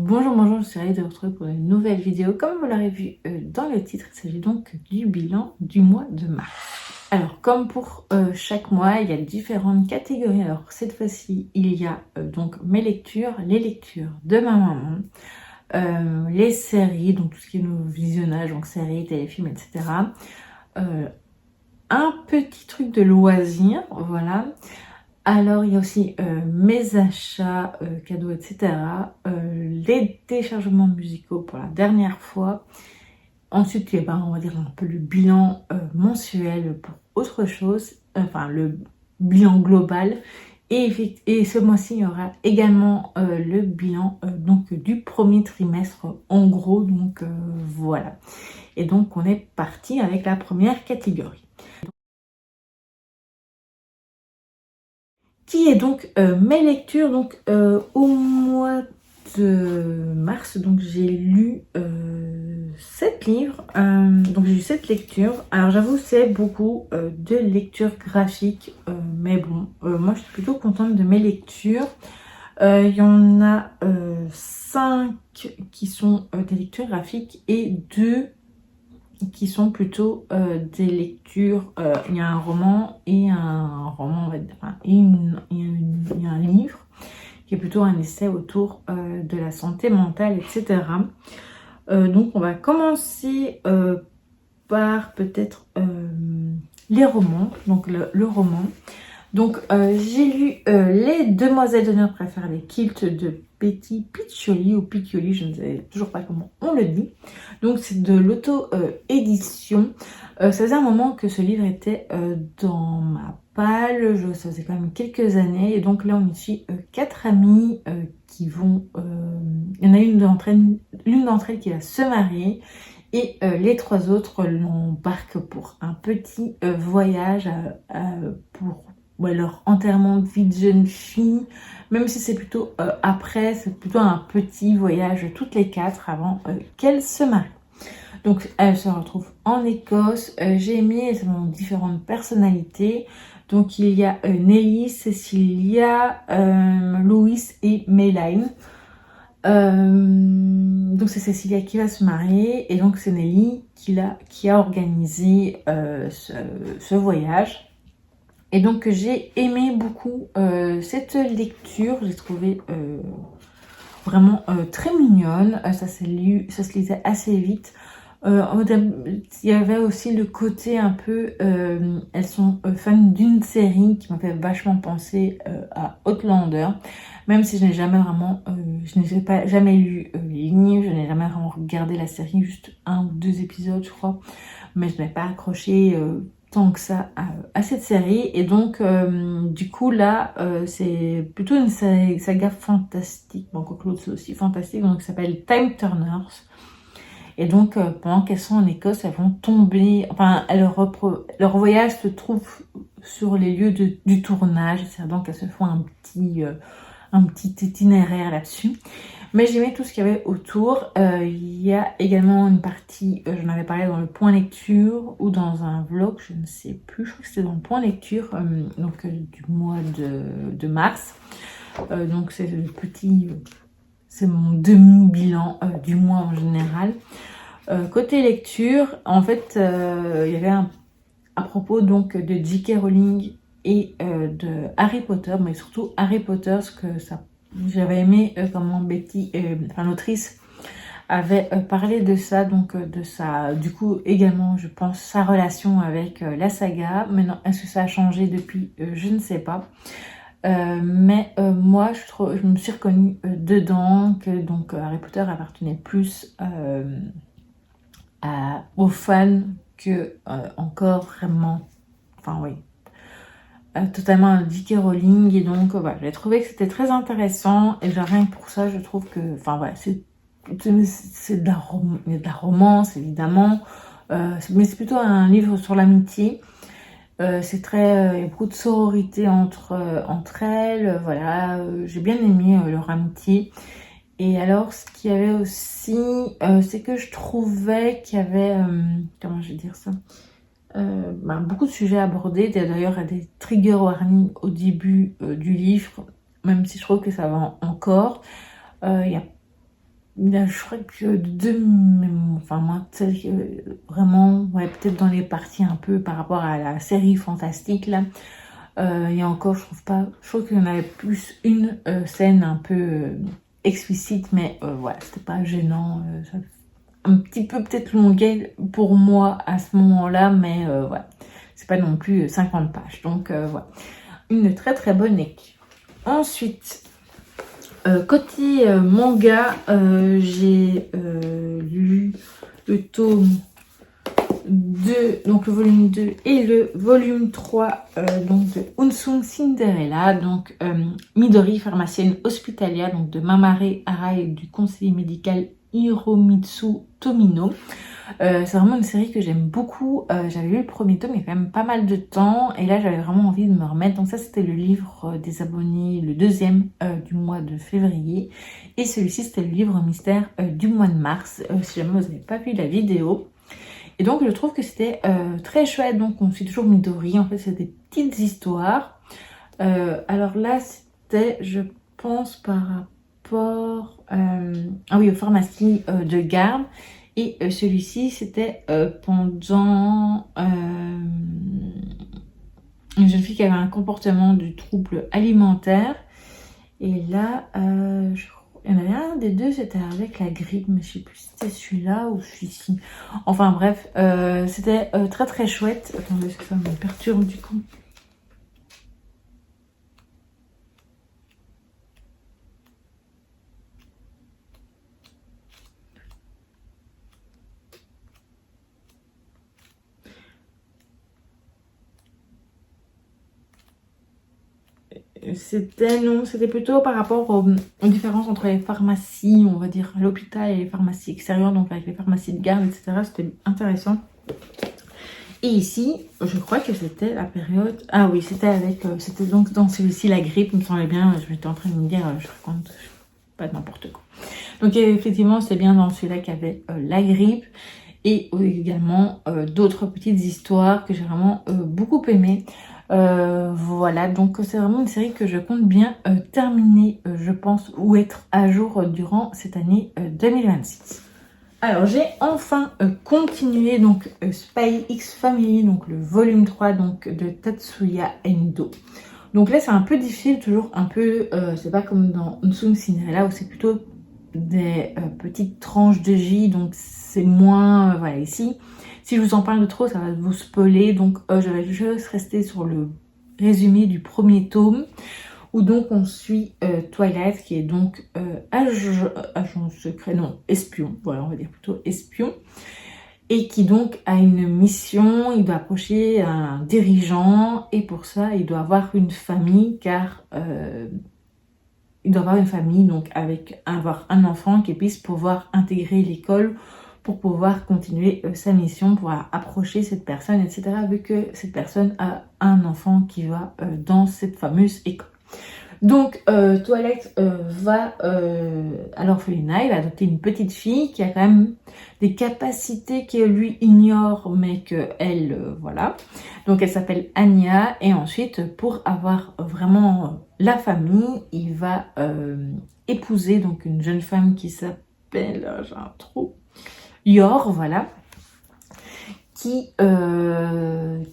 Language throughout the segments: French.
Bonjour, je suis ravie de vous retrouver pour une nouvelle vidéo. Comme vous l'aurez vu dans le titre, il s'agit donc du bilan du mois de mars. Alors, comme pour chaque mois, il y a différentes catégories. Alors, cette fois-ci, il y a donc mes lectures, les lectures de ma maman, les séries, donc tout ce qui est nos visionnages, donc séries, téléfilms, etc. Un petit truc de loisirs, voilà. Alors, il y a aussi mes achats, cadeaux, etc. Les téléchargements musicaux pour la dernière fois. Ensuite, il y a, on va dire un peu le bilan mensuel pour autre chose. Enfin, le bilan global. Et ce mois-ci, il y aura également le bilan donc du premier trimestre, en gros. Donc, voilà. Et donc, on est parti avec la première catégorie. Qui est donc mes lectures donc au mois de mars. Donc j'ai lu 7 livres, donc j'ai eu 7 lectures. Alors j'avoue c'est beaucoup de lectures graphiques, mais bon, moi je suis plutôt contente de mes lectures. Il y en a 5 qui sont des lectures graphiques et 2 qui sont plutôt des lectures. Il y a un roman et un roman, enfin, et un livre qui est plutôt un essai autour de la santé mentale, etc. Donc on va commencer par peut-être les romans. Donc le roman. Donc j'ai lu Les Demoiselles d'honneur préfèrent les kilts de Betty Piccioli ou Piccioli, je ne sais toujours pas comment on le dit. Donc c'est de l'auto-édition. Ça faisait un moment que ce livre était dans ma palle, ça faisait quand même quelques années. Et donc là on y suit 4 amies qui vont... il y en a l'une d'entre elles qui va se marier. Et les 3 autres l'embarquent pour un petit voyage pour leur enterrement de vie de jeune fille, même si c'est plutôt après, c'est plutôt un petit voyage toutes les 4 avant qu'elles se marient. Donc elles se retrouvent en Écosse. J'ai aimé, elles ont différentes personnalités. Donc il y a Nelly, Cecilia, Louis et Mayline. Donc c'est Cecilia qui va se marier et donc c'est Nelly qui a organisé ce voyage. Et donc j'ai aimé beaucoup cette lecture, j'ai trouvé vraiment très mignonne, ça se lisait assez vite. Il y avait aussi le côté un peu, elles sont fans d'une série qui m'a fait vachement penser à Outlander, même si je n'ai jamais vraiment, je n'ai jamais lu les livres, je n'ai jamais vraiment regardé la série, juste 1 ou 2 épisodes je crois, mais je n'ai pas accroché tant que ça à cette série. Et donc du coup là c'est plutôt une saga fantastique, bon quoique l'autre c'est aussi fantastique, donc ça s'appelle Time Turners. Et donc pendant qu'elles sont en Écosse, elles vont tomber, enfin leur voyage se trouve sur les lieux du tournage, etc. Donc elles se font un petit itinéraire là-dessus. Mais j'aimais tout ce qu'il y avait autour. Il y a également une partie, j'en avais parlé dans le point lecture ou dans un vlog, je ne sais plus, je crois que c'était dans le point lecture du mois de mars. Donc c'est c'est mon demi-bilan du mois en général. Côté lecture, en fait, il y avait à propos donc de J.K. Rowling et de Harry Potter, mais surtout Harry Potter, ce que ça... J'avais aimé comment Betty, l'autrice, avait parlé de ça, donc du coup également je pense sa relation avec la saga. Maintenant est-ce que ça a changé depuis, je ne sais pas. Mais moi je me suis reconnue dedans, que donc Harry Potter appartenait plus aux fans que encore vraiment, enfin oui, totalement J.K. Rowling. Et donc voilà, j'ai trouvé que c'était très intéressant et rien que pour ça je trouve que, enfin voilà, c'est de la romance évidemment, mais c'est plutôt un livre sur l'amitié. C'est très, il y a beaucoup de sororité entre elles, voilà, j'ai bien aimé leur amitié. Et alors ce qu'il y avait aussi, c'est que je trouvais qu'il y avait, comment je vais dire ça, beaucoup de sujets abordés. D'ailleurs, il y a des trigger warnings au début du livre, même si je trouve que ça va encore. Il y a je crois que enfin moi, vraiment, ouais, peut-être dans les parties un peu par rapport à la série fantastique là. Et encore, je trouve qu'il y en avait plus une scène un peu explicite, mais voilà, c'était pas gênant. Un petit peu peut-être longuet pour moi à ce moment-là, mais voilà, c'est pas non plus 50 pages. Donc voilà, une très très bonne lecture. Ensuite, côté manga, j'ai lu le tome 2, donc le volume 2 et le volume 3 donc de Unsung Cinderella, donc Midori, pharmacienne hospitalière, donc de Mamare Arai et du conseiller médical Hiromitsu Tomino. C'est vraiment une série que j'aime beaucoup. J'avais lu le premier tome il y a quand même pas mal de temps et là j'avais vraiment envie de me remettre. Donc ça c'était le livre des abonnés, le deuxième du mois de février, et celui-ci c'était le livre mystère du mois de mars, si jamais vous n'avez pas vu la vidéo. Et donc je trouve que c'était très chouette. Donc on suit toujours Midori, en fait c'est des petites histoires. Alors là c'était, je pense, par rapport ah oui, aux pharmacies de garde. Et celui-ci c'était pendant une jeune fille qui avait un comportement de trouble alimentaire. Et là il y en avait un des deux, c'était avec la grippe, mais je sais plus si c'était celui-là ou celui-ci. Enfin bref, c'était très très chouette. Attendez, ça me perturbe du coup. C'était plutôt par rapport aux différences entre les pharmacies, on va dire l'hôpital et les pharmacies extérieures, donc avec les pharmacies de garde, etc. C'était intéressant. Et ici, je crois que c'était la période... Ah oui, c'était donc dans celui-ci la grippe, il me semblait bien. Je m'étais en train de me dire, je raconte pas n'importe quoi. Donc effectivement, c'était bien dans celui-là qu'il y avait la grippe. Et également d'autres petites histoires que j'ai vraiment beaucoup aimées. Voilà, donc c'est vraiment une série que je compte bien terminer, je pense, ou être à jour durant cette année 2026. Alors j'ai enfin continué donc Spy X Family, donc le volume 3 donc, de Tatsuya Endo. Donc là c'est un peu difficile, toujours un peu, c'est pas comme dans Unsung Cinderella où c'est plutôt des petites tranches de J, donc c'est moins, voilà, ici si je vous en parle de trop ça va vous spoiler, donc je vais juste rester sur le résumé du premier tome où donc on suit Twilight qui est donc agent secret, non, espion, voilà, on va dire plutôt espion, et qui donc a une mission. Il doit approcher un dirigeant et pour ça il doit avoir une famille, car il doit avoir une famille, donc avoir un enfant qui puisse pouvoir intégrer l'école pour pouvoir continuer sa mission, pour approcher cette personne, etc. Vu que cette personne a un enfant qui va dans cette fameuse école. Donc Twilight va à l'orphelinat, il va adopter une petite fille qui a quand même des capacités que lui ignore, mais que elle, voilà. Donc elle s'appelle Anya, et ensuite pour avoir vraiment la famille, il va épouser donc une jeune femme qui s'appelle, j'ai un trou, Yor, voilà, qui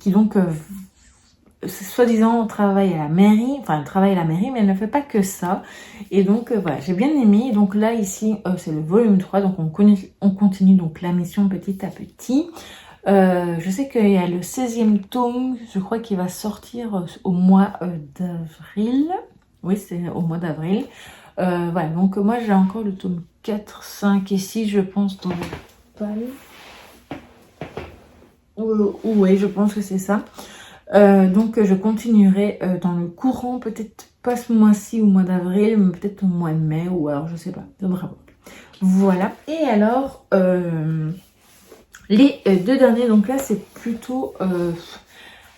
donc soi-disant travaille à la mairie, enfin elle travaille à la mairie, mais elle ne fait pas que ça. Et donc voilà, j'ai bien aimé. Donc là ici c'est le volume 3, donc on continue donc la mission petit à petit. Je sais qu'il y a le 16e tome, je crois qu'il va sortir au mois d'avril. Oui, c'est au mois d'avril. Voilà, donc moi j'ai encore le tome 4, 5 et 6, je pense, dans le palais. Oui, je pense que c'est ça. Donc je continuerai dans le courant, peut-être pas ce mois-ci ou mois d'avril, mais peut-être au mois de mai, ou alors je sais pas, ça devrait voir. Voilà, et alors les deux derniers, donc là c'est plutôt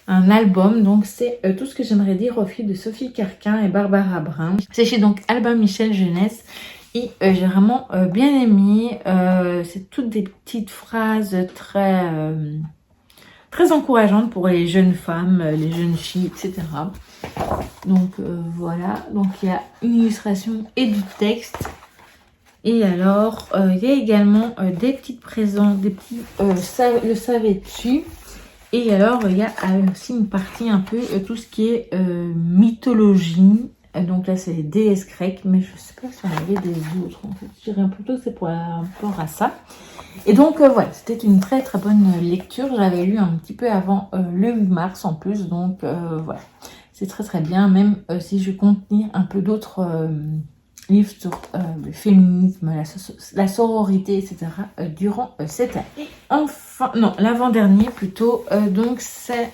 un album, donc c'est tout ce que j'aimerais dire aux filles de Sophie Carquin et Barbara Brun. C'est chez donc Albin Michel Jeunesse. Et j'ai vraiment bien aimé, c'est toutes des petites phrases très encourageantes pour les jeunes femmes, les jeunes filles, etc. Donc voilà, donc il y a une illustration et du texte. Et alors, il y a également des petits présents, des petits le savais-tu. Et alors, il y a aussi une partie un peu tout ce qui est mythologie. Donc là, c'est les déesses grecques, mais je sais pas si on avait des autres. En fait, je dirais plutôt que c'est pour rapport à ça. Et donc, voilà, c'était une très très bonne lecture. J'avais lu un petit peu avant le 8 mars en plus. Donc, voilà, c'est très très bien. Même si je compte lire un peu d'autres livres sur le féminisme, la sororité, etc. Durant cette année. Enfin, non, l'avant-dernier plutôt. Donc, c'est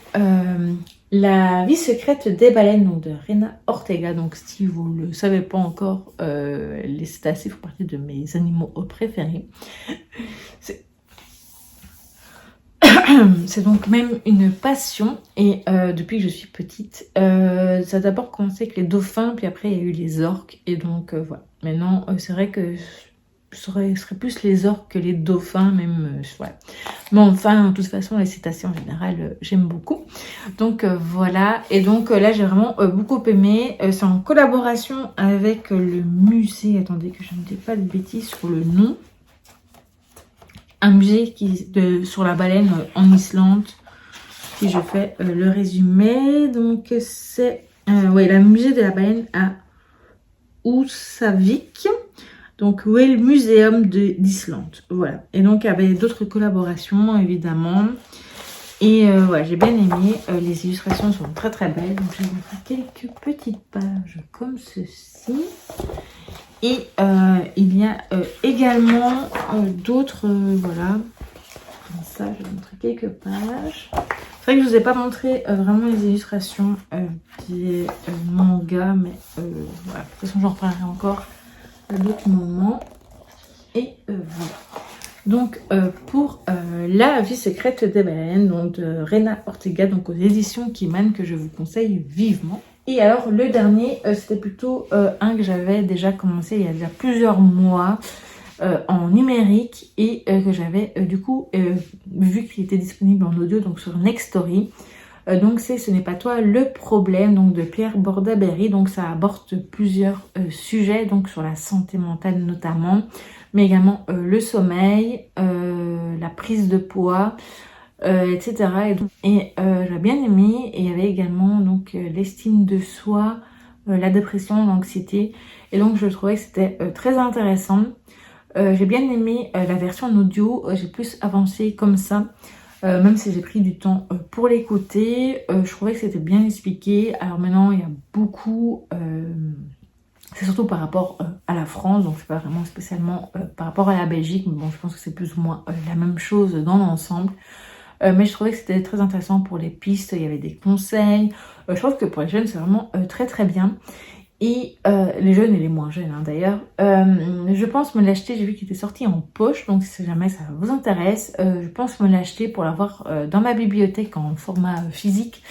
La vie secrète des baleines, donc de Rena Ortega. Donc, si vous ne le savez pas encore, les cétacés font partie de mes animaux préférés. C'est donc même une passion. Et depuis que je suis petite, ça a d'abord commencé avec les dauphins, puis après il y a eu les orques. Et donc voilà. Maintenant, c'est vrai que ce serait plus les orques que les dauphins, même. Voilà. Mais enfin, de toute façon, les cétacés en général, j'aime beaucoup. Donc voilà. Et donc là, j'ai vraiment beaucoup aimé. C'est en collaboration avec le musée. Attendez que je ne dis pas de bêtises sur le nom. Un musée sur la baleine en Islande. Si je fais le résumé. Donc c'est le musée de la baleine à Húsavík. Donc, où est le muséum d'Islande. Voilà. Et donc, il y avait d'autres collaborations, évidemment. Et ouais, j'ai bien aimé. Les illustrations sont très très belles. Donc, je vais vous montrer quelques petites pages comme ceci. Et il y a également d'autres, voilà. Comme ça, je vais vous montrer quelques pages. C'est vrai que je ne vous ai pas montré vraiment les illustrations des mangas. Mais voilà. De toute façon, j'en reparlerai encore à d'autres moments. Et voilà. Donc pour La vie secrète des baleines, donc de Rena Ortega, donc aux éditions Kiman, que je vous conseille vivement. Et alors le dernier, c'était plutôt un que j'avais déjà commencé il y a déjà plusieurs mois en numérique et que j'avais du coup vu qu'il était disponible en audio, donc sur Nextory. Donc c'est Ce n'est pas toi le problème, donc de Pierre Bordaberry. Donc ça aborde plusieurs sujets, donc sur la santé mentale notamment, mais également le sommeil, la prise de poids, etc. Et j'ai bien aimé. Et il y avait également donc l'estime de soi, la dépression, l'anxiété. Et donc je trouvais que c'était très intéressant. J'ai bien aimé la version en audio. J'ai plus avancé comme ça. Même si j'ai pris du temps pour l'écouter, je trouvais que c'était bien expliqué. Alors maintenant, il y a beaucoup... c'est surtout par rapport à la France, donc c'est pas vraiment spécialement par rapport à la Belgique, mais bon, je pense que c'est plus ou moins la même chose dans l'ensemble. Mais je trouvais que c'était très intéressant pour les pistes, il y avait des conseils. Je trouve que pour les jeunes, c'est vraiment très très bien. Et les jeunes et les moins jeunes d'ailleurs, je pense me l'acheter, j'ai vu qu'il était sorti en poche, donc si jamais ça vous intéresse, je pense me l'acheter pour l'avoir dans ma bibliothèque en format physique.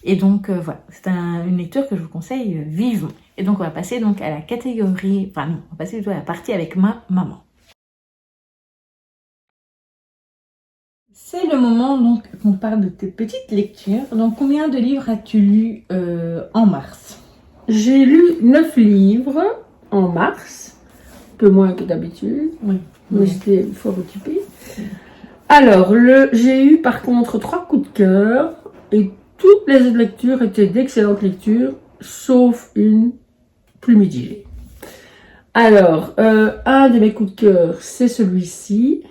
Et donc voilà, c'est une lecture que je vous conseille vivement. Et donc on va passer donc à la catégorie, enfin non, on va passer plutôt à la partie avec ma maman. C'est le moment donc qu'on parle de tes petites lectures. Donc combien de livres as-tu lu en mars ? J'ai lu 9 livres en mars, un peu moins que d'habitude, Oui. mais j'étais fort occupée. Alors, j'ai eu par contre 3 coups de cœur, et toutes les autres lectures étaient d'excellentes lectures, sauf une plus mitigée. Alors, un de mes coups de cœur, c'est celui-ci.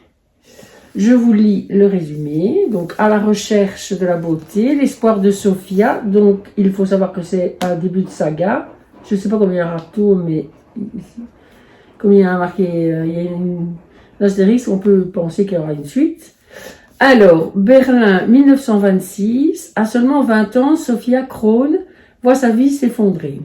Je vous lis le résumé. Donc, À la recherche de la beauté, l'espoir de Sophia. Donc, il faut savoir que c'est un début de saga. Je ne sais pas combien il y aura de tours, mais comme il y a marqué, il y a une astérisque, on peut penser qu'il y aura une suite. Alors, Berlin, 1926. À seulement 20 ans, Sophia Krohn voit sa vie s'effondrer.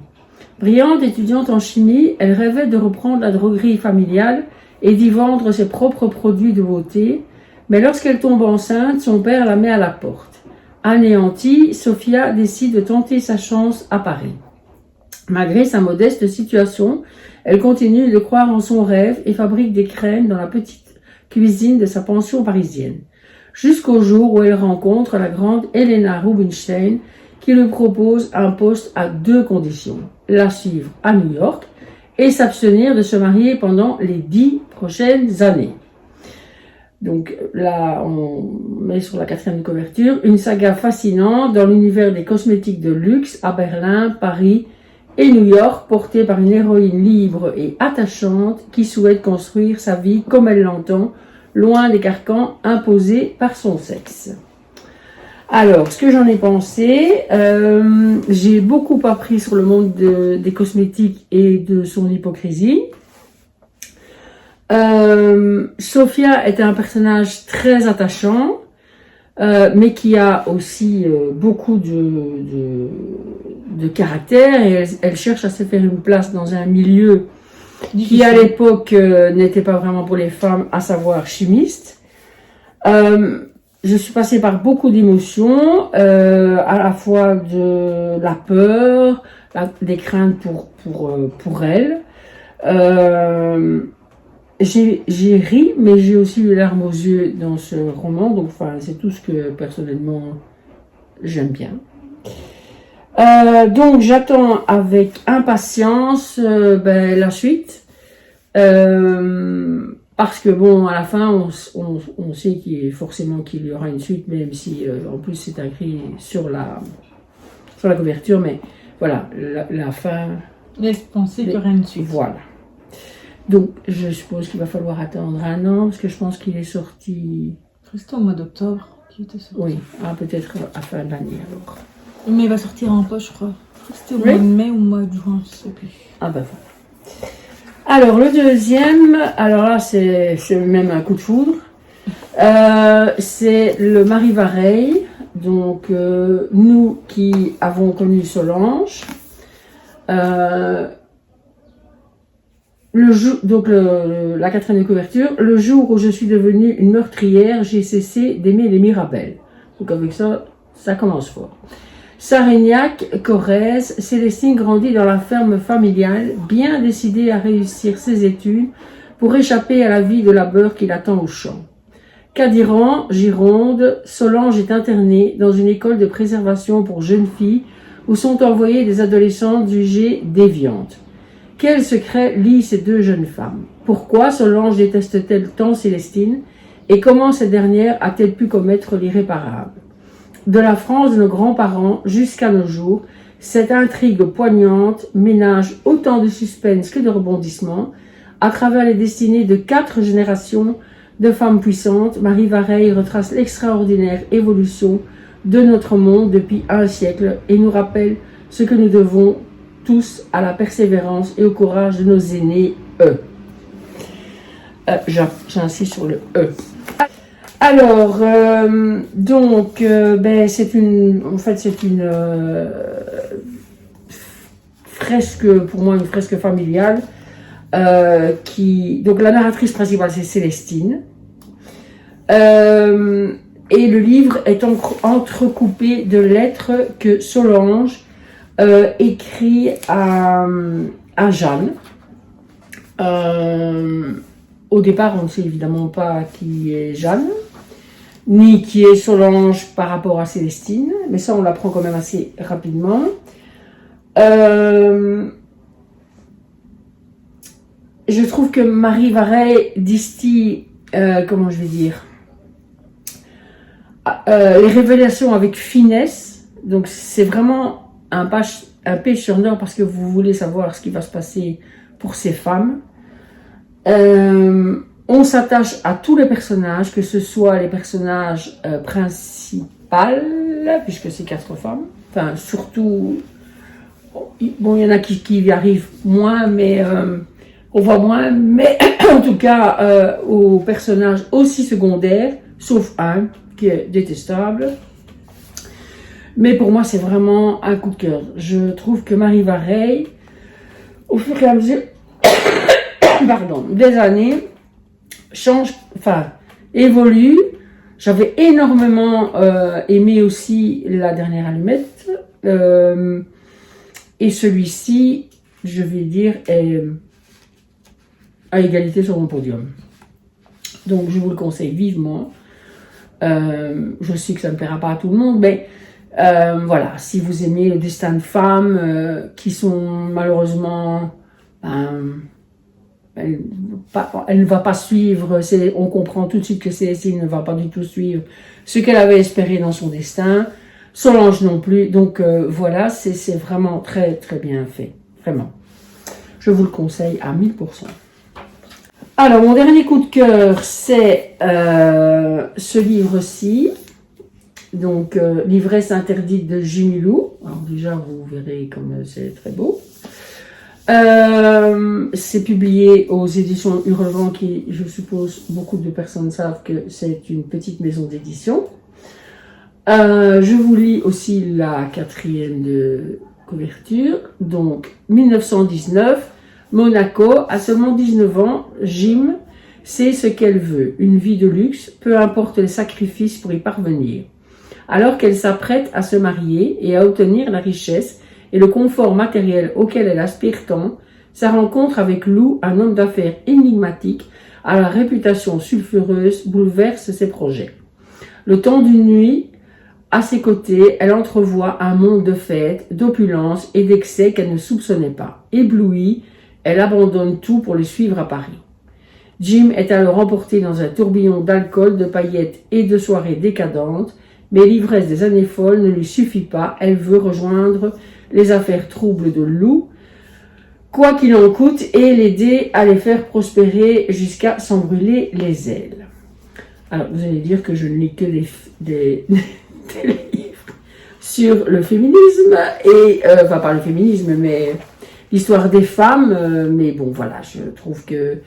Brillante étudiante en chimie, elle rêvait de reprendre la droguerie familiale et d'y vendre ses propres produits de beauté. Mais lorsqu'elle tombe enceinte, son père la met à la porte. Anéantie, Sophia décide de tenter sa chance à Paris. Malgré sa modeste situation, elle continue de croire en son rêve et fabrique des crèmes dans la petite cuisine de sa pension parisienne. Jusqu'au jour où elle rencontre la grande Helena Rubinstein qui lui propose un poste à 2 conditions. La suivre à New York et s'abstenir de se marier pendant les 10 prochaines années. Donc là, on met sur la 4e couverture une saga fascinante dans l'univers des cosmétiques de luxe à Berlin, Paris et New York, portée par une héroïne libre et attachante qui souhaite construire sa vie comme elle l'entend, loin des carcans imposés par son sexe. Alors, ce que j'en ai pensé, j'ai beaucoup appris sur le monde des cosmétiques et de son hypocrisie. Sophia était un personnage très attachant, mais qui a aussi beaucoup de caractère, et elle cherche à se faire une place dans un milieu qui à l'époque n'était pas vraiment pour les femmes, à savoir chimiste. Je suis passée par beaucoup d'émotions, à la fois de la peur, des craintes pour elle. J'ai ri, mais j'ai aussi eu les larmes aux yeux dans ce roman, donc enfin, c'est tout ce que personnellement j'aime bien. Donc j'attends avec impatience la suite, parce que bon, à la fin on sait qu'il y aura une suite, même si en plus c'est écrit sur la couverture, mais voilà, la fin laisse penser qu'il y aura une suite. Voilà. Donc, je suppose qu'il va falloir attendre un an, parce que je pense qu'il est sorti... C'était au mois d'octobre qu'il était sorti. Oui, peut-être à fin de l'année alors. Mais il va sortir en poche, je crois. C'était au mois de mai ou au mois de juin, je sais plus. Voilà. Alors, le deuxième, alors là, c'est même un coup de foudre. C'est le Marie Vareille. Donc, nous qui avons connu Solange, la 4e couverture, le jour où je suis devenue une meurtrière, j'ai cessé d'aimer les Mirabelles. Donc avec ça, ça commence fort. Sarignac, Corrèze, Célestine grandit dans la ferme familiale, bien décidée à réussir ses études pour échapper à la vie de labeur qui l'attend au champ. Cadiran, Gironde, Solange est internée dans une école de préservation pour jeunes filles où sont envoyées des adolescentes jugées déviantes. Quel secret lie ces deux jeunes femmes? Pourquoi Solange déteste-t-elle tant Célestine? Et comment cette dernière a-t-elle pu commettre l'irréparable? De la France de nos grands-parents jusqu'à nos jours, cette intrigue poignante ménage autant de suspense que de rebondissements. À travers les destinées de 4 générations de femmes puissantes, Marie Vareille retrace l'extraordinaire évolution de notre monde depuis un siècle et nous rappelle ce que nous devons tous à la persévérance et au courage de nos aînés, j'insiste sur le Alors, c'est une fresque, pour moi, une fresque familiale, donc la narratrice principale, c'est Célestine, et le livre est entrecoupé de lettres que Solange écrit à Jeanne. Au départ, on ne sait évidemment pas qui est Jeanne, ni qui est Solange par rapport à Célestine, mais ça, on l'apprend quand même assez rapidement. Je trouve que Marie Vareille distille, les révélations avec finesse, donc c'est vraiment un pêcheur parce que vous voulez savoir ce qui va se passer pour ces femmes. On s'attache à tous les personnages, que ce soit les personnages principaux, puisque c'est 4 femmes, enfin surtout, bon il y en a qui y arrivent moins, mais on voit moins, mais en tout cas aux personnages aussi secondaires, sauf un qui est détestable. Mais pour moi, c'est vraiment un coup de cœur. Je trouve que Marie Vareille, au fur et à mesure des années, évolue. J'avais énormément aimé aussi La Dernière Allumette. Et celui-ci, je vais dire, est à égalité sur mon podium. Donc, je vous le conseille vivement. Je sais que ça ne plaira pas à tout le monde, mais voilà, si vous aimez le destin de femmes qui sont malheureusement elle ne va pas suivre, on comprend tout de suite que Célestine ne va pas du tout suivre ce qu'elle avait espéré dans son destin, Solange non plus, donc voilà, c'est vraiment très très bien fait, vraiment. Je vous le conseille à 1000%. Alors, mon dernier coup de cœur, c'est ce livre-ci. Donc, L'ivresse interdite de Jimmy Lou. Alors déjà, vous verrez comme c'est très beau. C'est publié aux éditions Hurlevent, qui, je suppose, beaucoup de personnes savent que c'est une petite maison d'édition. Je vous lis aussi la 4e de couverture. Donc, 1919, Monaco, à seulement 19 ans, Jim sait ce qu'elle veut, une vie de luxe, peu importe les sacrifices pour y parvenir. Alors qu'elle s'apprête à se marier et à obtenir la richesse et le confort matériel auquel elle aspire tant, sa rencontre avec Lou, un homme d'affaires énigmatique, à la réputation sulfureuse, bouleverse ses projets. Le temps d'une nuit, à ses côtés, elle entrevoit un monde de fêtes, d'opulence et d'excès qu'elle ne soupçonnait pas. Éblouie, elle abandonne tout pour le suivre à Paris. Jim est alors emporté dans un tourbillon d'alcool, de paillettes et de soirées décadentes, mais l'ivresse des années folles ne lui suffit pas, elle veut rejoindre les affaires troubles de Lou, quoi qu'il en coûte, et l'aider à les faire prospérer jusqu'à s'en brûler les ailes. Alors, vous allez dire que je ne lis que des livres sur le féminisme, et, enfin pas le féminisme, mais l'histoire des femmes, mais bon, voilà, je trouve que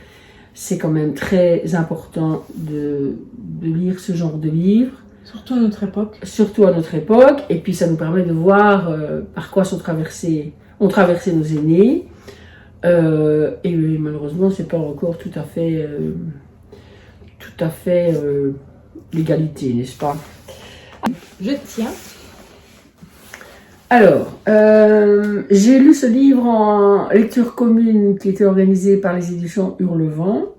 c'est quand même très important de lire ce genre de livres. Surtout à notre époque. Surtout à notre époque, et puis ça nous permet de voir par quoi ont traversé nos aînés, et malheureusement c'est pas encore tout à fait l'égalité, n'est-ce pas? Je tiens. Alors, j'ai lu ce livre en lecture commune qui était organisée par les éditions Hurlevent.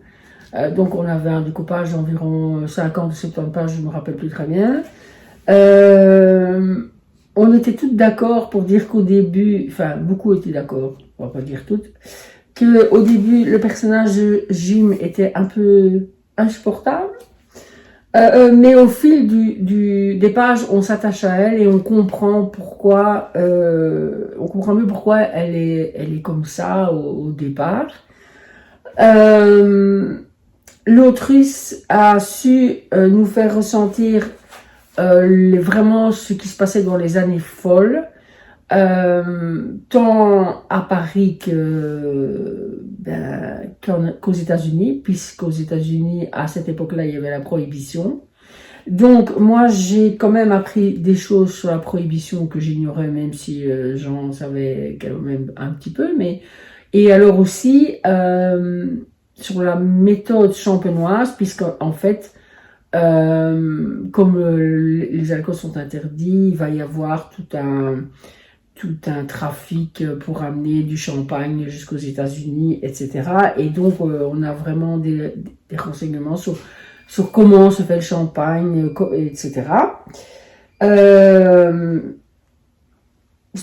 Donc on avait un découpage d'environ 50 ou 70 pages, je ne me rappelle plus très bien. On était toutes d'accord pour dire qu'au début, enfin beaucoup étaient d'accord, on va pas dire toutes, qu'au début le personnage de Jim était un peu insupportable. Mais au fil des pages, on s'attache à elle et on comprend pourquoi, on comprend mieux pourquoi elle est comme ça au départ. L'autrice a su nous faire ressentir vraiment ce qui se passait dans les années folles, tant à Paris qu'aux États-Unis, puisqu'aux États-Unis, à cette époque-là, il y avait la prohibition. Donc, moi, j'ai quand même appris des choses sur la prohibition que j'ignorais, même si j'en savais quand même un petit peu. Et alors aussi, sur la méthode champenoise, puisqu'en fait, comme les alcools sont interdits, il va y avoir tout un trafic pour amener du champagne jusqu'aux États-Unis, etc. Et donc, on a vraiment des renseignements sur comment se fait le champagne, etc.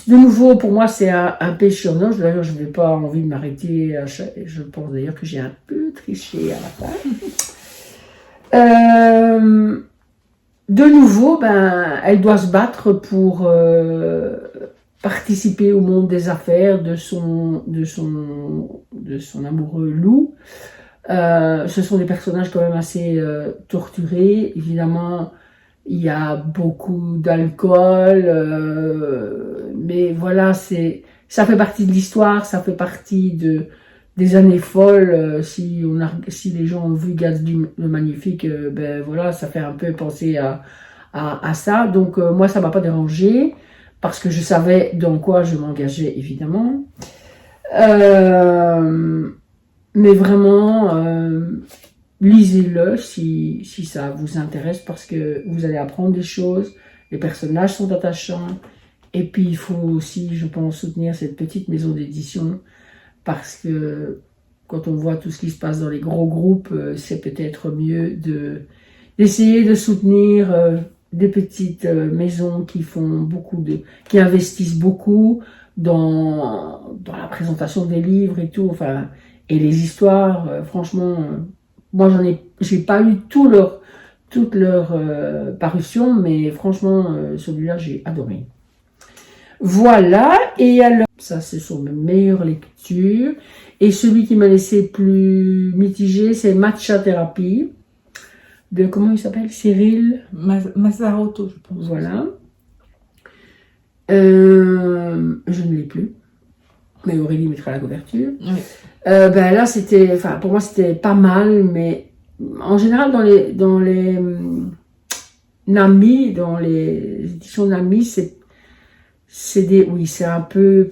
De nouveau, pour moi, c'est un péché sur noce. D'ailleurs, je n'ai pas envie de m'arrêter. Je pense d'ailleurs que j'ai un peu triché à la fin. De nouveau, elle doit se battre pour participer au monde des affaires de son amoureux Lou. Ce sont des personnages quand même assez torturés. Évidemment, il y a beaucoup d'alcool, mais voilà, ça fait partie de l'histoire, ça fait partie des années folles. Si les gens ont vu Gatsby le Magnifique, voilà, ça fait un peu penser à ça. Donc moi, ça m'a pas dérangé parce que je savais dans quoi je m'engageais, évidemment. Mais vraiment, lisez-le si ça vous intéresse, parce que vous allez apprendre des choses, les personnages sont attachants, et puis il faut aussi, je pense, soutenir cette petite maison d'édition, parce que quand on voit tout ce qui se passe dans les gros groupes, c'est peut-être mieux d'essayer de soutenir des petites maisons qui investissent beaucoup dans la présentation des livres et tout, enfin, et les histoires, franchement, moi j'ai pas lu toute leur parution, mais franchement, celui-là, j'ai adoré. Voilà, et alors, ça, ce sont mes meilleures lectures. Et celui qui m'a laissé plus mitigé, c'est Matcha Thérapie, de, comment il s'appelle, Cyril Mazzaroto, je pense. Voilà. Je ne l'ai plus, mais Aurélie mettra la couverture. Oui. Ben là, pour moi, c'était pas mal, mais en général, dans les Nami, dans les éditions Nami, c'est un peu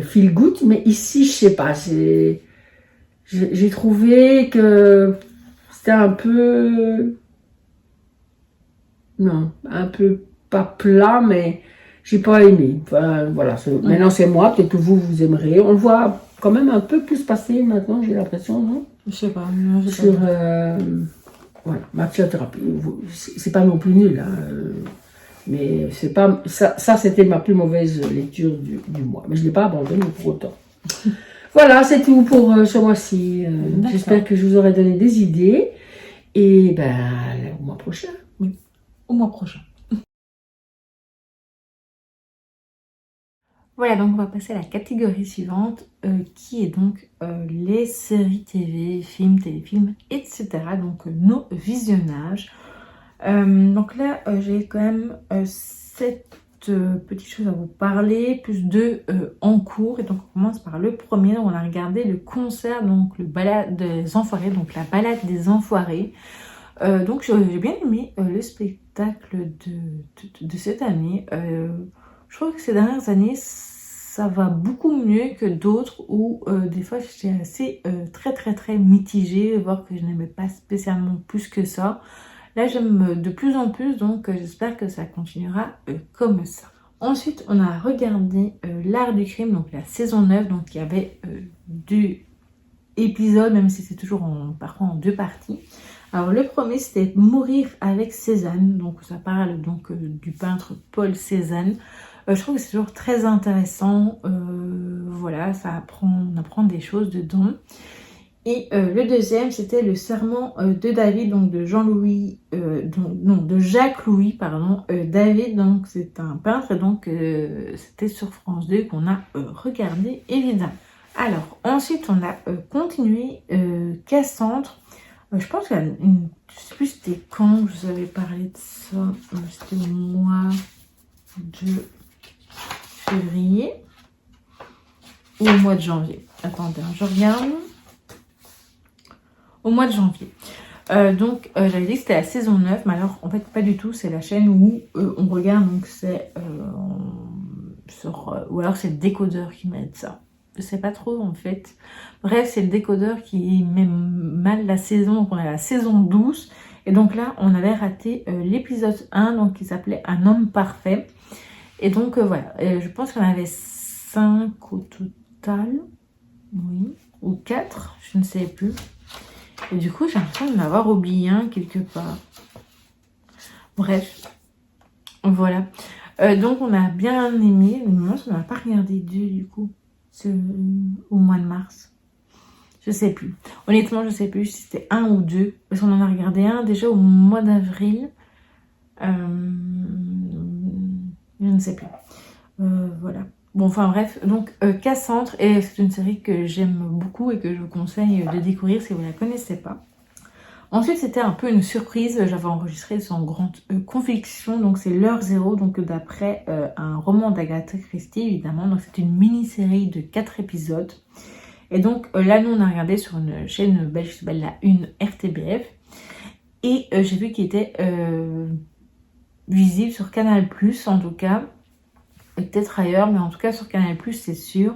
feel good, mais ici, je sais pas, j'ai trouvé que c'était un peu, non, un peu pas plat, mais j'ai pas aimé. Enfin, voilà, maintenant c'est moi, peut-être que vous aimerez. On le voit quand même un peu plus passer maintenant, j'ai l'impression, non? Je sais pas. Sur voilà, Matcha Thérapie. C'est pas non plus nul, hein, mais c'est pas ça, c'était ma plus mauvaise lecture du mois. Mais je l'ai pas abandonné pour autant. Voilà, c'est tout pour ce mois-ci. J'espère que je vous aurai donné des idées. Et ben, au mois prochain. Oui, au mois prochain. Voilà, donc on va passer à la catégorie suivante, qui est donc les séries TV, films, téléfilms, etc. Donc nos visionnages. Donc là, j'ai quand même 7 petites choses à vous parler, plus 2 en cours. Et donc on commence par le premier. Donc, on a regardé le concert, donc le balade des enfoirés, donc la balade des enfoirés. Donc j'ai bien aimé le spectacle de cette année. Je trouve que ces dernières années, ça va beaucoup mieux que d'autres où des fois j'étais assez très mitigée, voire que je n'aimais pas spécialement plus que ça. Là, j'aime de plus en plus, donc j'espère que ça continuera comme ça. Ensuite, on a regardé L'Art du crime, donc la saison 9, donc il y avait 2 épisodes, même si c'est toujours parfois en 2 parties. Alors le premier, c'était Mourir avec Cézanne, donc ça parle donc du peintre Paul Cézanne. Je trouve que c'est toujours très intéressant, voilà, on apprend des choses dedans. Et le deuxième, c'était le serment de David, donc de Jean-Louis, de Jacques-Louis, pardon, David, donc c'est un peintre, donc c'était sur France 2 qu'on a regardé, évidemment. Alors, ensuite, on a continué Cassandre. Je pense qu'il y a je sais plus c'était quand je vous avais parlé de ça, c'était au mois de février ou au mois de janvier. Attendez, je regarde. Au mois de janvier. Donc j'avais dit que c'était la saison 9, mais alors en fait pas du tout, c'est la chaîne où on regarde, donc c'est ou alors c'est le décodeur qui met ça. Je sais pas trop en fait. Bref, c'est le décodeur qui met mal la saison, donc on a la saison 12. Et donc là, on avait raté l'épisode 1, donc qui s'appelait Un homme parfait. Et donc voilà, je pense qu'on avait 5 au total. Oui, ou 4, je ne sais plus. Et du coup, j'ai l'impression de m'avoir oublié un quelque part. Bref, voilà. Donc, on a bien aimé. Mais moi, on n'a pas regardé 2 du coup, au mois de mars. Je sais plus. Honnêtement, je sais plus si c'était 1 ou 2. Parce qu'on en a regardé un déjà au mois d'avril. Je ne sais plus. Voilà. Bon, enfin bref, donc Cassandre, et c'est une série que j'aime beaucoup et que je vous conseille de découvrir si vous ne la connaissez pas. Ensuite, c'était un peu une surprise, j'avais enregistré sans grande conviction, donc c'est L'heure zéro, donc d'après un roman d'Agatha Christie, évidemment. Donc c'est une mini-série de 4 épisodes. Et donc là, nous, on a regardé sur une chaîne belge qui s'appelle la Une RTBF. Et j'ai vu qu'il était visible sur Canal+, en tout cas. Peut-être ailleurs, mais en tout cas sur Canal+, c'est sûr.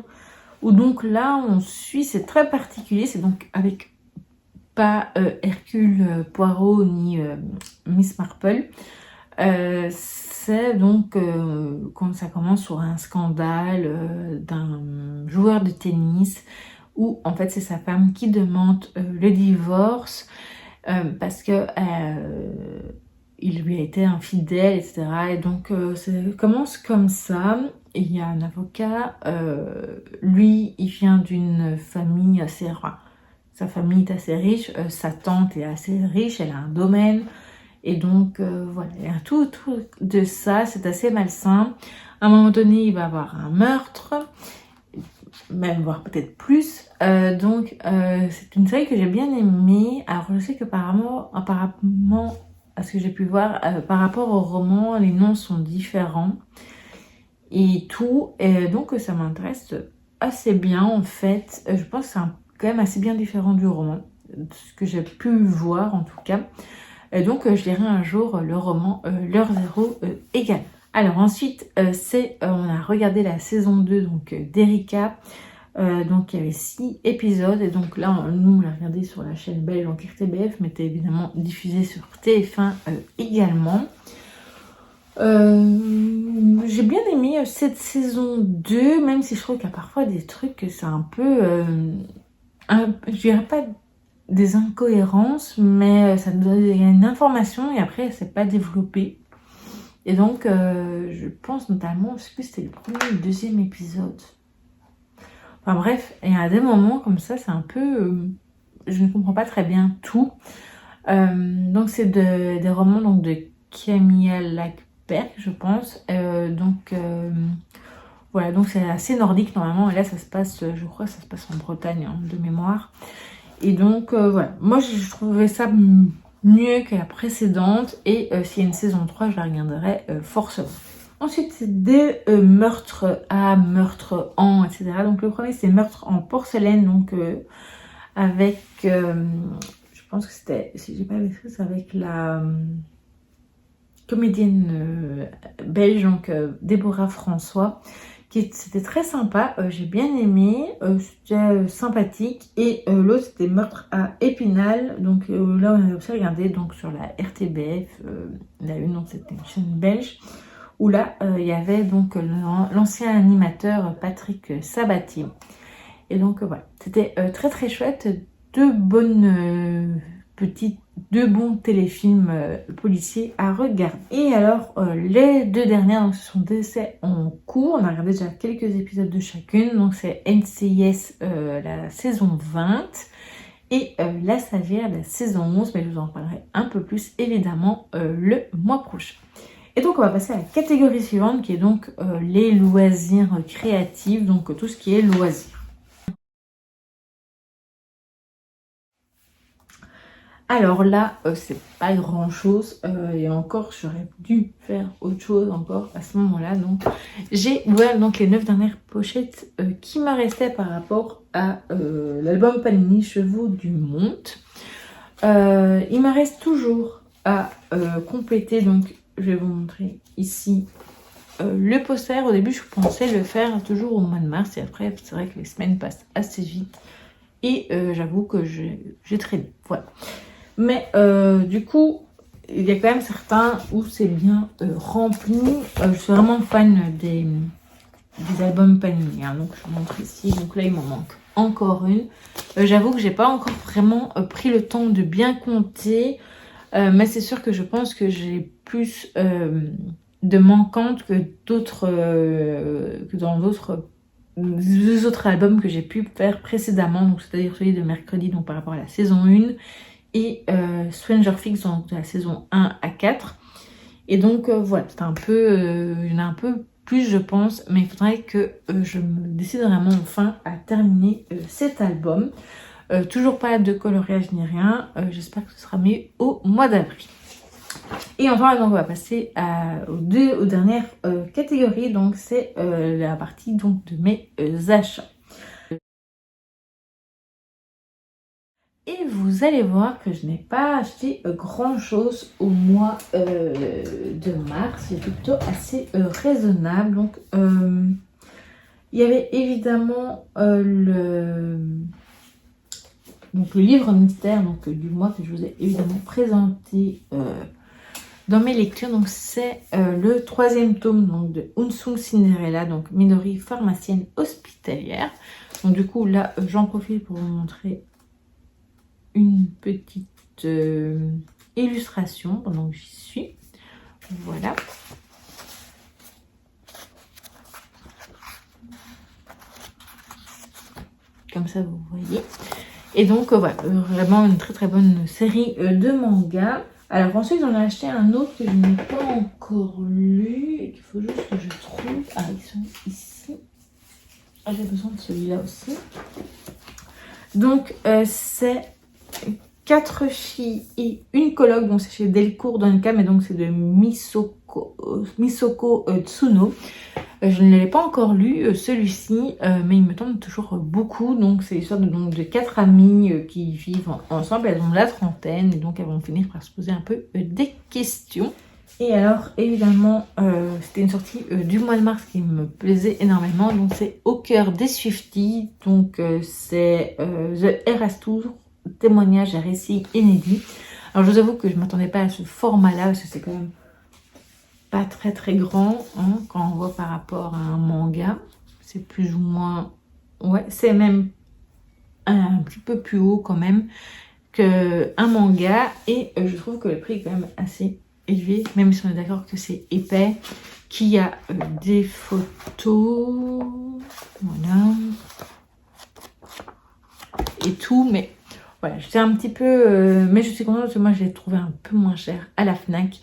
Où donc là, on suit, c'est très particulier, c'est donc avec pas Hercule Poirot ni Miss Marple. C'est donc quand ça commence sur un scandale d'un joueur de tennis où en fait c'est sa femme qui demande le divorce parce que il lui a été infidèle, etc. Et donc ça commence comme ça. Il y a un avocat, lui il vient d'une famille assez... Enfin, sa famille est assez riche, sa tante est assez riche, elle a un domaine. Et donc voilà, il y a tout de ça, c'est assez malsain. À un moment donné, il va avoir un meurtre, même voire peut-être plus. C'est une série que j'ai bien aimée. Alors je sais qu'apparemment, à ce que j'ai pu voir, par rapport au roman, les noms sont différents et tout. Et donc ça m'intéresse assez bien en fait. Je pense que c'est quand même assez bien différent du roman, de ce que j'ai pu voir en tout cas. Donc je lirai un jour le roman L'heure zéro égale. Alors ensuite, on a regardé la saison 2 donc d'Erika. Donc il y avait 6 épisodes et donc là nous on l'a regardé sur la chaîne belge en RTBF, mais était évidemment diffusé sur TF1 également. J'ai bien aimé cette saison 2, même si je trouve qu'il y a parfois des trucs que c'est un peu, je dirais pas des incohérences, mais ça nous donne une information et après c'est pas développé. Et donc je pense notamment, je sais plus si c'était le premier ou le deuxième épisode. Enfin bref, il y a des moments comme ça, c'est un peu... je ne comprends pas très bien tout. Donc c'est des romans donc, de Camilla Lackberg, je pense. Voilà, donc c'est assez nordique normalement. Et là, ça se passe, je crois que ça se passe en Bretagne, hein, de mémoire. Et donc voilà, moi je trouvais ça mieux que la précédente. Et s'il y a une saison 3, je la regarderai forcément. Ensuite, c'est des meurtres à meurtres en, etc. Donc le premier, c'est meurtre en porcelaine, donc avec, je pense que c'était, si j'ai pas maîtrise, c'est avec la comédienne belge, donc Déborah François, c'était très sympa, j'ai bien aimé, c'était sympathique. Et l'autre, c'était meurtre à Épinal, donc là on a aussi regardé donc sur la RTBF, la une, donc c'était une chaîne belge. Où là, il y avait donc l'ancien animateur Patrick Sabatier. Et donc voilà, c'était très très chouette. Deux bons téléfilms policiers à regarder. Et alors, les deux dernières, donc, ce sont des essais en cours. On a regardé déjà quelques épisodes de chacune. Donc c'est NCIS, la saison 20. Et La Stagiaire, la saison 11. Mais je vous en parlerai un peu plus évidemment le mois prochain. Et donc on va passer à la catégorie suivante qui est donc les loisirs créatifs, donc tout ce qui est loisirs. Alors là, c'est pas grand chose, et encore j'aurais dû faire autre chose encore à ce moment-là. Donc j'ai ouvert donc les 9 dernières pochettes qui me restaient par rapport à l'album Panini Chevaux du Monde. Il me reste toujours à compléter, donc je vais vous montrer ici le poster. Au début, je pensais le faire toujours au mois de mars. Et après, c'est vrai que les semaines passent assez vite. Et j'avoue que j'ai traîné. Voilà. Mais du coup, il y a quand même certains où c'est bien rempli. Je suis vraiment fan des albums Panini. Hein. Donc, je vous montre ici. Donc là, il m'en manque encore une. J'avoue que j'ai pas encore vraiment pris le temps de bien compter. Mais c'est sûr que je pense que j'ai plus de manquantes que d'autres, que dans d'autres deux autres albums que j'ai pu faire précédemment, donc c'est-à-dire celui de mercredi, donc par rapport à la saison 1, et Stranger Things, donc de la saison 1 à 4. Et donc voilà, c'est un peu, il y en a un peu plus je pense, mais il faudrait que je me décide vraiment enfin à terminer cet album. Toujours pas de coloriage ni rien. J'espère que ce sera mieux au mois d'avril. Et enfin, donc, on va passer aux dernières catégories. Donc, c'est la partie donc, de mes achats. Et vous allez voir que je n'ai pas acheté grand chose au mois de mars. C'est plutôt assez raisonnable. Donc, il y avait évidemment donc le livre mystère donc, du mois que je vous ai évidemment présenté dans mes lectures. Donc c'est le 3e tome donc, de Unsung Cinderella, donc Midori, pharmacienne hospitalière. Donc du coup là j'en profite pour vous montrer une petite illustration pendant que j'y suis. Voilà. Comme ça, vous voyez. Et donc, voilà, vraiment une très très bonne série de mangas. Alors ensuite, j'en ai acheté un autre que je n'ai pas encore lu et qu'il faut juste que je trouve. Ah, ils sont ici. Ah, j'ai besoin de celui-là aussi. Donc, c'est 4 filles et une coloc. Donc, c'est chez Delcourt Duncan, mais donc c'est de Misoko Tsuno. Je ne l'ai pas encore lu, celui-ci, mais il me tente toujours beaucoup. Donc, c'est l'histoire de 4 amies qui vivent ensemble. Elles ont la trentaine et donc elles vont finir par se poser un peu des questions. Et alors, évidemment, c'était une sortie du mois de mars qui me plaisait énormément. Donc, c'est Au cœur des Swifties. Donc, c'est The Eras Tour, témoignage et récit inédit. Alors, je vous avoue que je ne m'attendais pas à ce format-là parce que c'est quand même pas très très grand hein, quand on voit par rapport à un manga. C'est plus ou moins... Ouais, c'est même un petit peu plus haut quand même qu'un manga. Et je trouve que le prix est quand même assez élevé, même si on est d'accord que c'est épais, qu'il y a des photos, voilà, et tout, mais voilà, j'étais un petit peu, mais je suis contente parce que moi je l'ai trouvé un peu moins cher à la Fnac.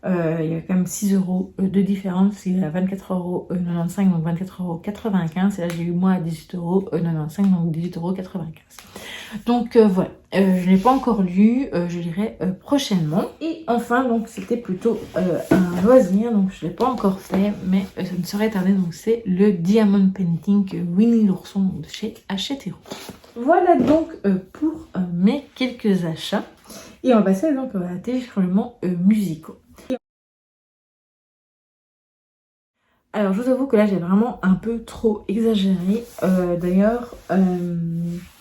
Il y a quand même 6 € de différence, il est à 24,95 €, donc 24,95 €, et là j'ai eu moi à 18,95 €, donc 18,95 €. Donc voilà, je ne l'ai pas encore lu, je lirai prochainement. Et enfin, donc c'était plutôt un loisir, donc je ne l'ai pas encore fait, mais ça ne serait tardé, donc c'est le Diamond Painting Winnie l'ourson de chez Hachette Hero. Voilà donc pour mes quelques achats. Et on va passer donc à téléchargements musicaux. Alors je vous avoue que là j'ai vraiment un peu trop exagéré. D'ailleurs,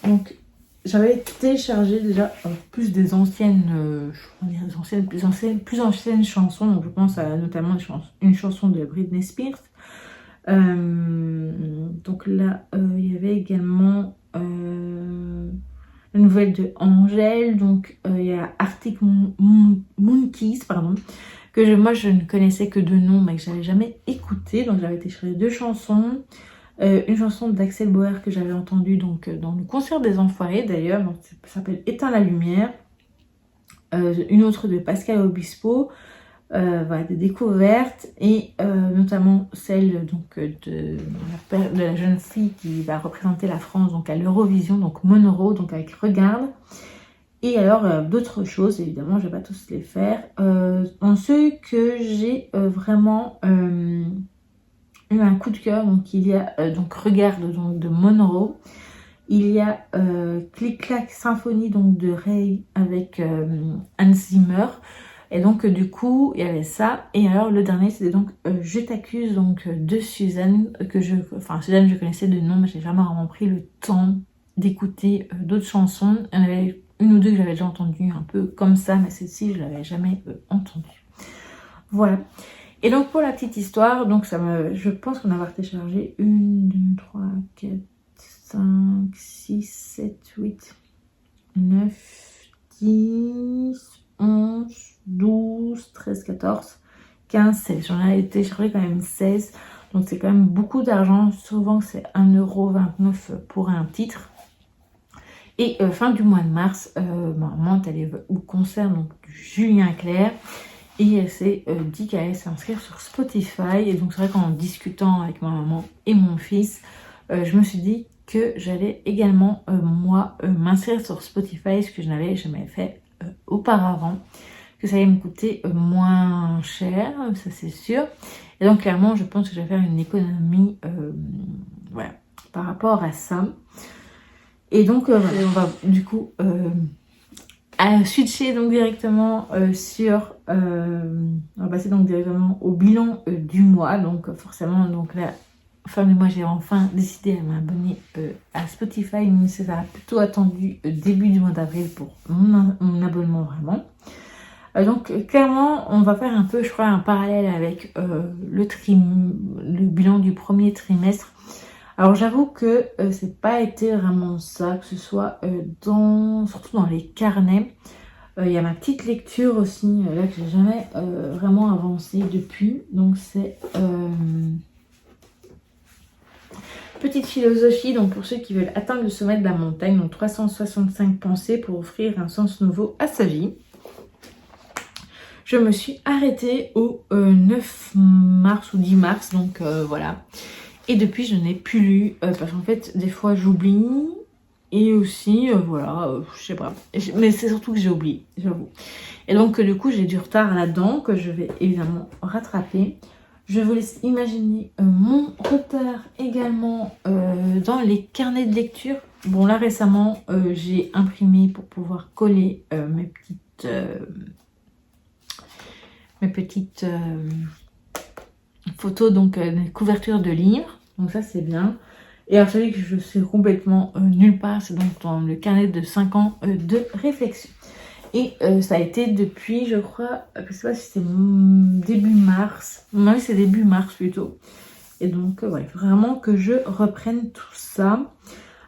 donc j'avais téléchargé déjà plus des anciennes, plus anciennes chansons. Donc je pense à notamment une chanson de Britney Spears. Donc là il y avait également la nouvelle de Angèle. Donc il y a Arctic Monkeys, pardon, que moi je ne connaissais que de nom mais que j'avais jamais écouté. Donc j'avais téléchargé 2 chansons, une chanson d'Axel Bauer que j'avais entendue donc dans le concert des Enfoirés d'ailleurs, donc ça s'appelle Éteins la lumière, une autre de Pascal Obispo, voilà, des découvertes, et notamment celle donc de la jeune fille qui va représenter la France donc à l'Eurovision, donc Monoro, donc avec Regarde. Et alors d'autres choses, évidemment je ne vais pas tous les faire. En ceux que j'ai vraiment eu un coup de cœur, donc il y a donc Regarde donc de Monroe, il y a Clic Clac Symphonie donc de Ray avec Hans Zimmer. Et donc du coup il y avait ça. Et alors le dernier c'était donc Je t'accuse donc de Suzanne, Suzanne je connaissais de nom mais j'ai jamais vraiment pris le temps d'écouter d'autres chansons. Il y en avait une ou deux que j'avais déjà entendues un peu comme ça, mais celle-ci je l'avais jamais entendue. Voilà. Et donc pour la petite histoire, donc je pense qu'on a téléchargé 1, 2, 3, 4, 5, 6, 7, 8, 9, 10, 11, 12, 13, 14, 15, 16. J'en ai téléchargé quand même 16. Donc c'est quand même beaucoup d'argent. Souvent c'est 1,29 € pour un titre. Et fin du mois de mars, ma maman est allée au concert donc, de Julien Clerc. Et elle s'est dit qu'elle allait s'inscrire sur Spotify. Et donc c'est vrai qu'en discutant avec ma maman et mon fils, je me suis dit que j'allais également moi m'inscrire sur Spotify, ce que je n'avais jamais fait auparavant, que ça allait me coûter moins cher, ça c'est sûr. Et donc clairement je pense que je vais faire une économie voilà, par rapport à ça. Et donc on va du coup switcher donc directement sur on va passer donc directement au bilan du mois. Donc forcément donc là fin du mois j'ai enfin décidé à m'abonner à Spotify, mais ça a plutôt attendu début du mois d'avril pour mon abonnement vraiment. Donc clairement on va faire un peu je crois un parallèle avec le bilan du premier trimestre. Alors j'avoue que c'est pas été vraiment ça, que ce soit surtout dans les carnets. Il y a ma petite lecture aussi, là que j'ai jamais vraiment avancé depuis. Donc c'est petite philosophie, donc pour ceux qui veulent atteindre le sommet de la montagne, donc 365 pensées pour offrir un sens nouveau à sa vie. Je me suis arrêtée au 9 mars ou 10 mars, donc voilà. Et depuis, je n'ai plus lu, parce qu'en fait, des fois, j'oublie. Et aussi, voilà, je sais pas. Mais c'est surtout que j'ai oublié, j'avoue. Et donc, du coup, j'ai du retard là-dedans, que je vais évidemment rattraper. Je vous laisse imaginer mon retard également dans les carnets de lecture. Bon, là, récemment, j'ai imprimé pour pouvoir coller mes petites photos, donc des couvertures de livres. Donc ça, c'est bien. Et alors, vous savez que je sais complètement nulle part. C'est donc dans le carnet de 5 ans de réflexion. Et ça a été depuis, je crois, je sais pas si c'était début mars. Non, c'est début mars plutôt. Et donc, ouais, vraiment que je reprenne tout ça.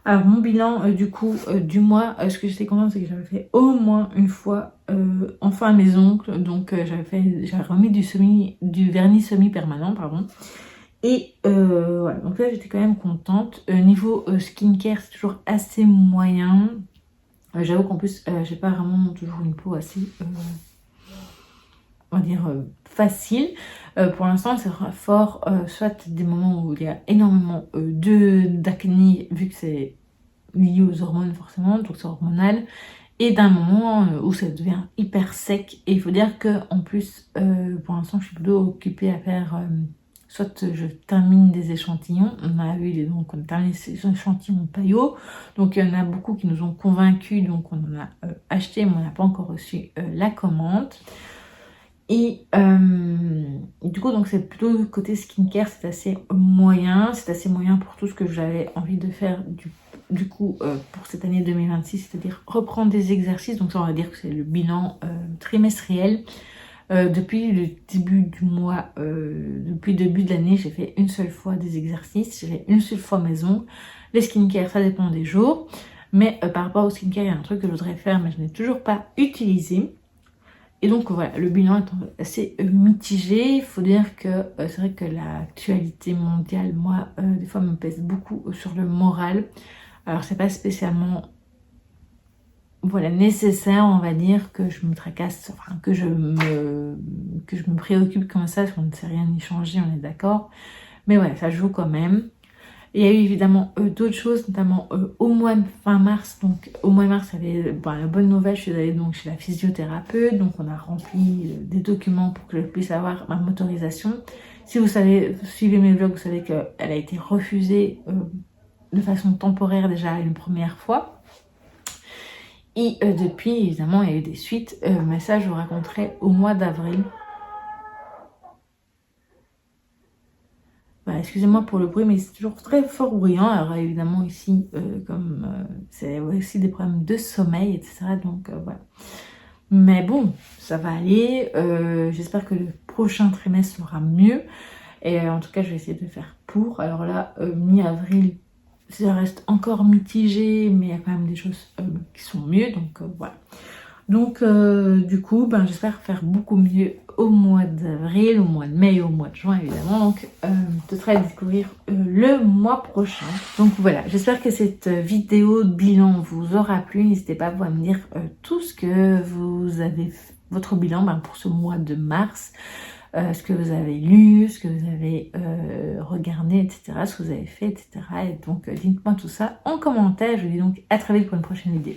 Alors, mon bilan, du coup, du mois, ce que j'étais contente, c'est que j'avais fait au moins une fois, enfin à mes ongles. Donc, j'avais remis du vernis semi-permanent, pardon. Et voilà, donc là, j'étais quand même contente. Niveau skincare, c'est toujours assez moyen. J'avoue qu'en plus, j'ai pas vraiment toujours une peau assez, on va dire, facile. Pour l'instant, c'est fort, soit des moments où il y a énormément d'acné, vu que c'est lié aux hormones forcément, donc c'est hormonal, et d'un moment où ça devient hyper sec. Et il faut dire que en plus, pour l'instant, je suis plutôt occupée à faire... soit je termine des échantillons, on a terminé ces échantillons paillots, donc il y en a beaucoup qui nous ont convaincus, donc on en a acheté, mais on n'a pas encore reçu la commande. Et du coup, donc c'est plutôt côté skincare, c'est assez moyen pour tout ce que j'avais envie de faire du coup pour cette année 2026, c'est-à-dire reprendre des exercices. Donc ça, on va dire que c'est le bilan trimestriel. Depuis le début du mois, depuis le début de l'année, j'ai fait une seule fois des exercices, j'ai fait une seule fois mes ongles. Les skincare, ça dépend des jours. Mais par rapport au skincare, il y a un truc que je voudrais faire, mais je n'ai toujours pas utilisé. Et donc voilà, le bilan est assez mitigé. Il faut dire que c'est vrai que l'actualité mondiale, moi, des fois me pèse beaucoup sur le moral. Alors c'est pas spécialement... voilà, nécessaire, on va dire, que je me tracasse, enfin, que je me préoccupe comme ça, parce qu'on ne sait rien y changer, on est d'accord. Mais ouais, ça joue quand même. Et il y a eu évidemment d'autres choses, notamment au mois de fin mars. Donc au mois de mars, il y avait la bonne nouvelle, je suis allée donc chez la physiothérapeute. Donc on a rempli des documents pour que je puisse avoir ma motorisation. Si vous suivez mes vlogs, vous savez qu'elle a été refusée de façon temporaire déjà une première fois. Et depuis, évidemment, il y a eu des suites, mais ça, je vous raconterai au mois d'avril. Bah, excusez-moi pour le bruit, mais c'est toujours très fort bruyant. Alors évidemment, ici, comme c'est aussi des problèmes de sommeil, etc. Donc voilà. Mais bon, ça va aller. J'espère que le prochain trimestre sera mieux. Et en tout cas, je vais essayer de faire pour. Alors là, mi-avril, ça reste encore mitigé, mais il y a quand même des choses qui sont mieux, donc voilà. Donc du coup, j'espère faire beaucoup mieux au mois d'avril, au mois de mai et au mois de juin évidemment. Donc ce sera à découvrir le mois prochain. Donc voilà, j'espère que cette vidéo de bilan vous aura plu. N'hésitez pas à me dire tout ce que vous avez fait, votre bilan pour ce mois de mars. Ce que vous avez lu, ce que vous avez regardé, etc. Ce que vous avez fait, etc. Et donc dites-moi tout ça en commentaire. Je vous dis donc à très vite pour une prochaine vidéo.